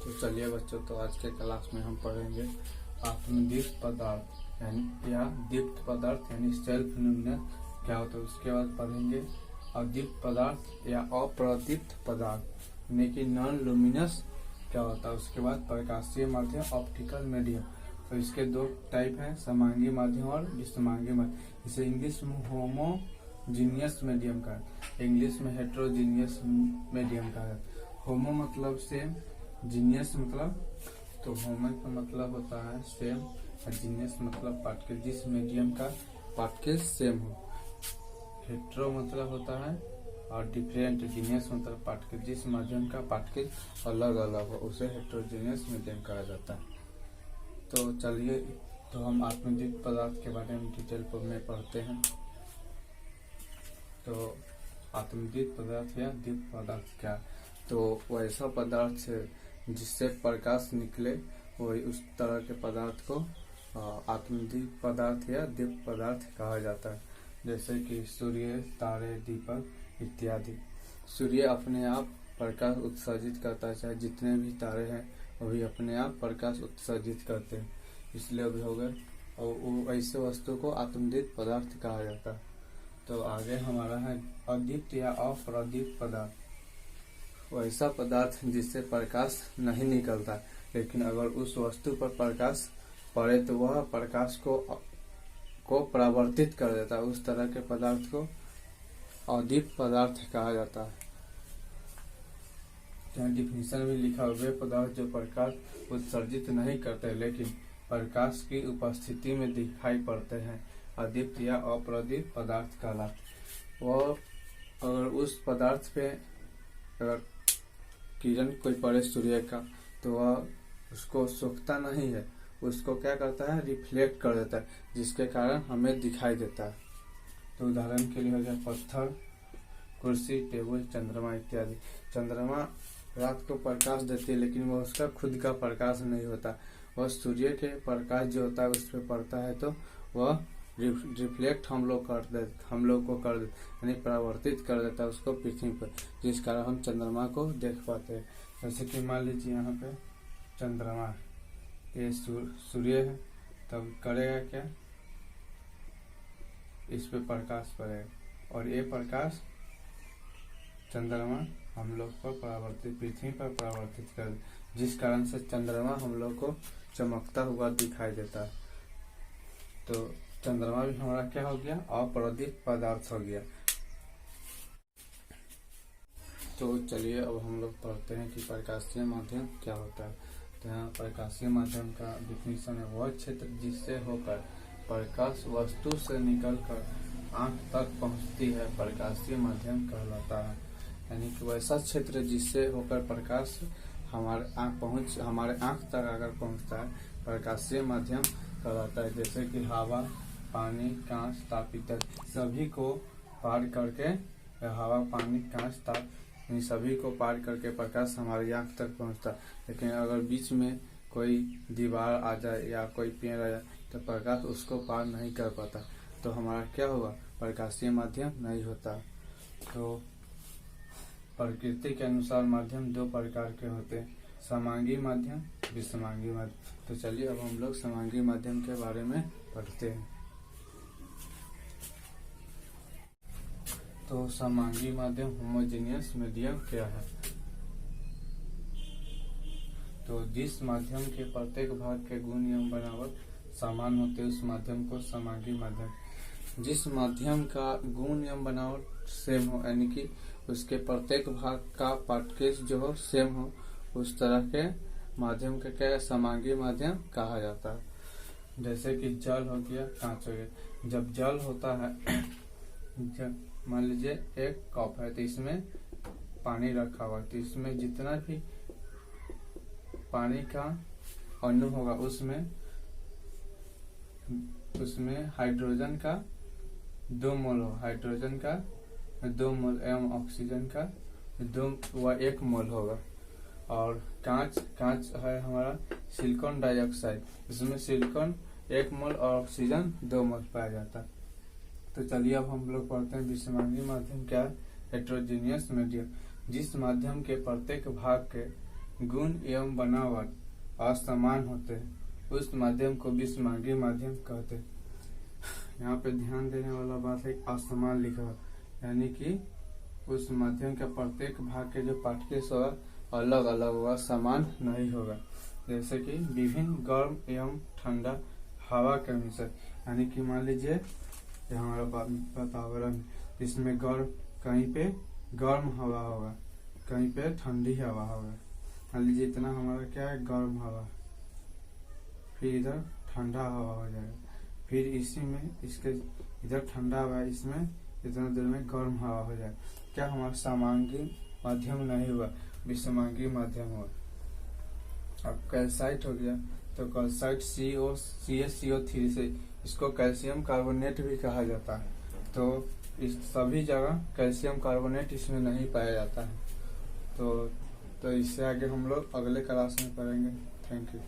तो चलिए बच्चों, तो आज के क्लास में हम पढ़ेंगे आत्मदीप्त पदार्थ या दीप्त पदार्थ यानी सेल्फ ल्यूमिनस क्या होता है। उसके बाद पढ़ेंगे अदीप्त पदार्थ या अप्रदीप्त पदार्थ यानी कि नॉन लुमिनस क्या होता है। उसके बाद प्रकाशीय माध्यम ऑप्टिकल मीडियम, तो इसके दो टाइप हैं, समांगी माध्यम और विषमांगी माध्यम। इसे इंग्लिश में होमोजीनियस मीडियम का, इंग्लिश में हेट्रोजीनियस मीडियम का है। होमो मतलब सेम, जीनियस मतलब, तो होमो का मतलब होता है सेम और जीनियस मतलब पार्टिकल जिस मीडियम का पार्टिकल सेम हो। हेट्रो मतलब होता है और डिफरेंट, जीनियस मतलब पार्टिकल जिस माध्यम का पार्टिकल अलग अलग हो, उसे हेट्रोजीनियस मीडियम कहा जाता है। तो चलिए, तो हम आत्मदीप्त पदार्थ के बारे में डिटेल में पढ़ते हैं। तो आत्मदीप्त पदार्थ या दीप्त पदार्थ क्या, तो वैसा पदार्थ है जिससे प्रकाश निकले, वही उस तरह के पदार्थ को आत्मदीप्त पदार्थ या दीप्त पदार्थ कहा जाता है। जैसे कि सूर्य, तारे, दीपक इत्यादि। सूर्य अपने आप प्रकाश उत्सर्जित करता है, चाहे जितने भी तारे हैं वो भी अपने आप प्रकाश उत्सर्जित करते हैं, इसलिए भी हो गए। और ऐसे वस्तु को आत्मदीप्त पदार्थ कहा जाता है। तो आगे हमारा है अदीप्त या अप्रदीप्त पदार्थ, वैसा पदार्थ जिससे प्रकाश नहीं निकलता, लेकिन अगर उस वस्तु पर प्रकाश पड़े तो वह प्रकाश को परावर्तित कर देता है। उस तरह के पदार्थ को अदीप्त पदार्थ कहा जाता है। यहाँ डिफिनीशन में लिखा हुआ वे पदार्थ जो प्रकाश उत्सर्जित नहीं करते लेकिन प्रकाश की उपस्थिति में दिखाई पड़ते हैं, अदीप्त या अप्रदीप्त पदार्थ कहलाते। वह अगर उस पदार्थ पे अगर किरण कोई पड़े सूर्य का, तो वह उसको सोखता नहीं है, उसको क्या करता है, रिफ्लेक्ट कर देता है, जिसके कारण हमें दिखाई देता है। तो उदाहरण के लिए हो गया पत्थर, कुर्सी, टेबल, चंद्रमा इत्यादि। चंद्रमा रात को प्रकाश देती है लेकिन वह उसका खुद का प्रकाश नहीं होता, वह सूर्य के प्रकाश जो होता है उस पर पड़ता है तो वह रिफ्लेक्ट हम लोग को कर देता, यानी परावर्तित कर देता है उसको पृथ्वी पर, जिस कारण हम चंद्रमा को देख पाते हैं। जैसे कि मान लीजिए यहाँ पे चंद्रमा, ये सूर्य है, तब करेगा क्या, इस पे प्रकाश पड़ेगा और ये प्रकाश चंद्रमा हम लोग को परावर्तित, पृथ्वी पर परावर्तित कर, जिस कारण से चंद्रमा हम लोग को चमकता हुआ दिखाई देता है। तो चंद्रमा भी हमारा क्या हो गया, अप्रदीप्त पदार्थ हो गया। तो चलिए अब हम लोग पढ़ते हैं कि प्रकाशीय माध्यम क्या होता है। तो यहाँ प्रकाशीय माध्यम का डिफिनीशन है वह क्षेत्र जिससे होकर प्रकाश वस्तु से निकलकर आंख तक पहुँचती है, प्रकाशीय माध्यम कहलाता है। यानी कि वैसा क्षेत्र जिससे होकर प्रकाश हमारे आंख तक अगर पहुँचता है, प्रकाशीय माध्यम कहलाता है। जैसे कि हवा, पानी, कांच, ताप इत्यादि सभी को पार करके, हवा, पानी, कांच, ताप इन सभी को पार करके प्रकाश हमारी आंख तक पहुंचता। लेकिन अगर बीच में कोई दीवार आ जाए या कोई पेड़ आ जाए तो प्रकाश उसको पार नहीं कर पाता, तो हमारा क्या होगा, प्रकाशीय माध्यम नहीं होता। तो प्रकृति के अनुसार माध्यम दो प्रकार के होते हैं, समांगी माध्यम, विषमांगी माध्यम। तो चलिए अब हम लोग समांगी माध्यम के बारे में पढ़ते हैं। तो समांगी माध्यम होमोजेनियस मीडियम क्या है, तो जिस माध्यम के प्रत्येक भाग के गुण एवं बनावट समान होते उस माध्यम को समांगी माध्यम। जिस माध्यम का गुण एवं बनावट सेम हो, यानी कि उसके प्रत्येक भाग का पार्टिकल जो हो सेम हो, उस तरह के माध्यम का क्या समांगी माध्यम कहा जाता है। जैसे कि जल हो गया, कांच हो गया। जब जल होता है, जब मान लीजिए एक कप है तो इसमें पानी रखा हुआ है, तो इसमें जितना भी पानी का अणु होगा उसमें हाइड्रोजन का 2 मोल हो, हाइड्रोजन का 2 मोल एवं ऑक्सीजन का 1 मोल होगा। और कांच है हमारा सिलिकॉन डाइऑक्साइड, इसमें सिलिकॉन 1 मोल और ऑक्सीजन 2 मोल पाया जाता है। तो चलिए अब हम लोग पढ़ते हैं विषमांगी माध्यम क्या है, हेट्रोजीनियस मीडियम। जिस माध्यम के प्रत्येक भाग के गुण एवं बनावट असमान होते हैं, उस माध्यम को विषमांगी माध्यम कहते हैं। यहाँ पे ध्यान देने वाला बात है, असमान लिखा है, यानी कि उस माध्यम के प्रत्येक भाग के जो पाठ्य स्वर अलग अलग होगा, समान नहीं होगा। जैसे कि विभिन्न गर्म एवं ठंडा हवा के मिश्रण, यानी कि मान लीजिए ये हमारा वातावरण, इसमें गर्म, कहीं पे गर्म हवा होगा, कहीं पे ठंडी हवा होगा। मान लीजिए इतना हमारा क्या है, गर्म हवा, फिर इधर ठंडा हवा हो जाएगा, फिर इसी में इसके इधर ठंडा हवा है, इसमें इतना देर में गर्म हवा हो जाएगा। क्या हमारा समांगी माध्यम नहीं हुआ, विषमांगी माध्यम हुआ। अब कैल्साइट हो गया, तो कैल्साइट CaCO3 से, इसको कैल्शियम कार्बोनेट भी कहा जाता है। तो इस सभी जगह कैल्शियम कार्बोनेट इसमें नहीं पाया जाता है। तो इससे आगे हम लोग अगले क्लास में पढ़ेंगे। Thank you.